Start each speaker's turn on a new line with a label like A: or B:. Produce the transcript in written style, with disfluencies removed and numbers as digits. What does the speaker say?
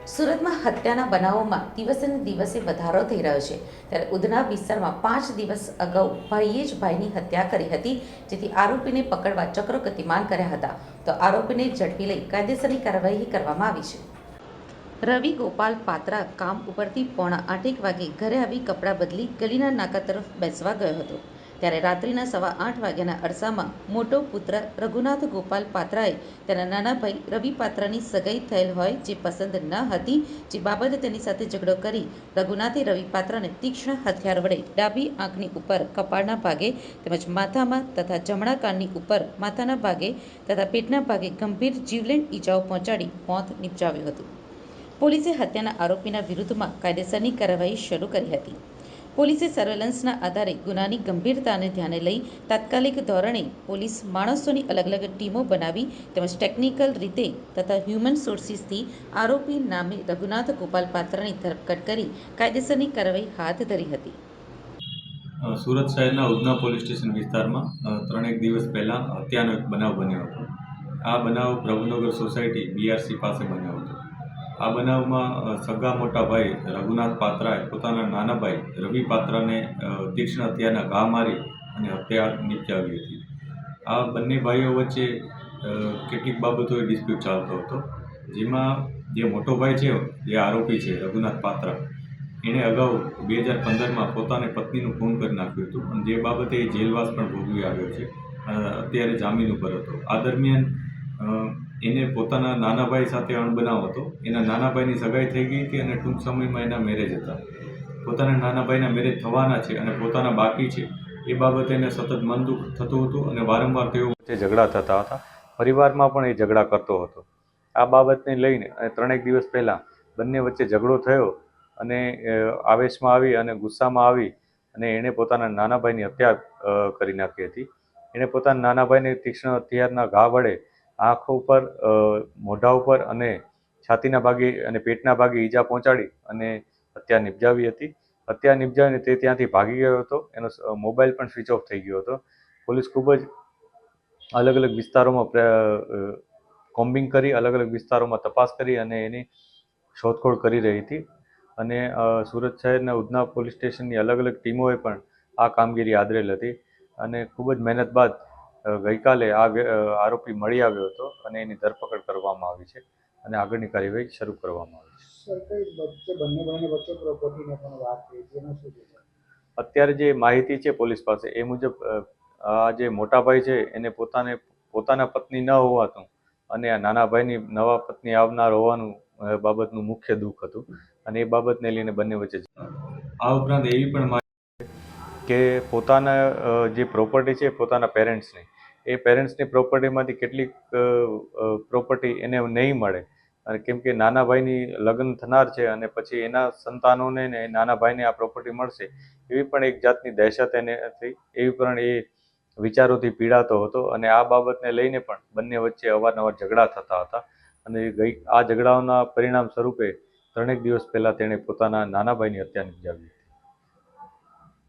A: સુરતમાં હત્યાના બનાવોમાં દિવસે ને દિવસે વધારો થઈ રહ્યો છે ત્યારે ઉધના વિસ્તારમાં 5 દિવસ અગાઉ ભાઈએ જ ભાઈની હત્યા કરી હતી, જેથી આરોપીને પકડવા ચક્રો ગતિમાન કર્યા હતા. તો આરોપીને ઝડપી લઈ કાયદેસરની કાર્યવાહી કરવામાં આવી છે. રવિ ગોપાલ પાત્રા કામ ઉપરથી પોણા 8 વાગે ઘરે આવી કપડાં બદલી ગલીના નાકા તરફ બેસવા ગયો હતો. ત્યારે રાત્રિના 8:15 વાગ્યાના અરસામાં મોટો પુત્ર રઘુનાથ ગોપાલ પાત્રાએ તેના નાના ભાઈ રવિ પાત્રાની સગાઈ થયેલ હોય જે પસંદ ન હતી, જે બાબતે તેની સાથે ઝઘડો કરી રઘુનાથે રવિ પાત્રાને તીક્ષ્ણ હથિયાર વડે ડાબી આંખની ઉપર કપાળના ભાગે તેમજ માથામાં તથા જમણા કાનની ઉપર માથાના ભાગે તથા પેટના ભાગે ગંભીર જીવલેણ ઈજાઓ પહોંચાડી મોત નિપજાવ્યું હતું. પોલીસે હત્યાના આરોપીના વિરુદ્ધમાં કાયદેસરની કાર્યવાહી શરૂ કરી હતી. પોલીસે સર્વેલન્સના આધારે ગુનાની ગંભીરતાને ધ્યાને લઈ તાત્કાલિક ધોરણે પોલીસ માણસોની અલગ અલગ ટીમો બનાવી તેમજ ટેકનિકલ રીતે તથા હ્યુમન સોર્સિસથી આરોપી નામે રઘુનાથ ગોપાલ પાત્રાની ધરપકડ કરી કાયદેસરની કાર્યવાહી હાથ ધરી હતી.
B: સુરત શહેરના ઉધના પોલીસ સ્ટેશન વિસ્તારમાં 3 દિવસ પહેલાં હત્યાનો એક બનાવ બન્યો હતો. આ બનાવ પ્રભુનગર સોસાયટી BRC પાસે બન્યો હતો. આ બનાવમાં સગા મોટા ભાઈ રઘુનાથ પાત્રાએ પોતાના નાના ભાઈ રવિ પાત્રાને તીક્ષ્ણ હથિયારના ઘા મારી અને હત્યા નિપજાવી હતી. આ બંને ભાઈઓ વચ્ચે કેટલીક બાબતોએ ડિસ્પ્યુટ ચાલતો હતો, જેમાં જે મોટો ભાઈ છે, જે આરોપી છે રઘુનાથ પાત્રા, એણે અગાઉ 2015માં પોતાને પત્નીનું ખૂન કરી નાખ્યું હતું અને જે બાબતે એ જેલવાસ પણ ભોગવી આવ્યો છે. અત્યારે જામીન ઉપર હતો. આ દરમિયાન એને પોતાના નાના ભાઈ સાથે અણબનાવ હતો. એના નાના ભાઈની સગાઈ થઈ ગઈ હતી અને ટૂંક સમયમાં એના મેરેજ હતા. પોતાના નાના ભાઈના મેરેજ થવાના છે અને પોતાના બાકી છે, એ બાબતે એને સતત મન દુઃખ થતું હતું અને વારંવાર તેઓ વચ્ચે ઝઘડા થતા હતા. પરિવારમાં પણ એ ઝઘડા કરતો હતો. આ બાબતને લઈને 3 દિવસ પહેલાં બંને વચ્ચે ઝઘડો થયો અને આવેશમાં આવી અને ગુસ્સામાં આવી અને એણે પોતાના નાના ભાઈની હત્યા કરી નાખી હતી. એણે પોતાના નાના ભાઈને તીક્ષ્ણ હથિયારના ઘા વડે આંખ ઉપર, મોઢા ઉપર અને છાતીના ભાગે અને પેટના ભાગે ઈજા પહોંચાડી અને હત્યા નિપજાવી હતી. હત્યા નિપજાવીને તે ત્યાંથી ભાગી ગયો હતો. એનો મોબાઈલ પણ સ્વિચ ઓફ થઈ ગયો હતો. પોલીસ ખૂબ જ અલગ અલગ વિસ્તારોમાં કોમ્બિંગ કરી, અલગ અલગ વિસ્તારોમાં તપાસ કરી અને એની શોધખોળ કરી રહી હતી. અને સુરત શહેરના ઉધના પોલીસ સ્ટેશનની અલગ અલગ ટીમોએ પણ આ કામગીરી આદરેલ હતી અને ખૂબ જ મહેનત બાદ ગઈકાલે આ આરોપી મળી આવ્યો હતો અને એની ધરપકડ કરવામાં આવી છે અને આગળની કાર્યવાહી શરૂ કરવામાં આવી છે. અત્યારે જે માહિતી છે પોલીસ પાસે એ મુજબ આ જે મોટા ભાઈ છે એને પોતાના પત્ની ન હોવાતું અને આ નાના ભાઈની નવા પત્ની આવનાર હોવાનું બાબતનું મુખ્ય દુઃખ હતું અને એ બાબતને લઈને બંને વચ્ચે. આ ઉપરાંત એવી પણ માહિતી કે પોતાના જે પ્રોપર્ટી છે પોતાના પેરેન્ટ્સની, એ પેરેન્ટ્સની પ્રોપર્ટીમાંથી કેટલીક પ્રોપર્ટી એને નહીં મળે, અને કેમ કે નાના ભાઈની લગ્ન થનાર છે અને પછી એના સંતાનોને ને નાના ભાઈને આ પ્રોપર્ટી મળશે એવી પણ એક જાતની દહેશત એને હતી. એવી પણ એ વિચારોથી પીડાતો હતો અને આ બાબતને લઈને પણ બંને વચ્ચે અવારનવાર ઝઘડા થતા હતા અને આ ઝઘડાઓના પરિણામ સ્વરૂપે 3 દિવસ પહેલાં તેણે પોતાના નાના ભાઈની હત્યા નિપજાવી હતી.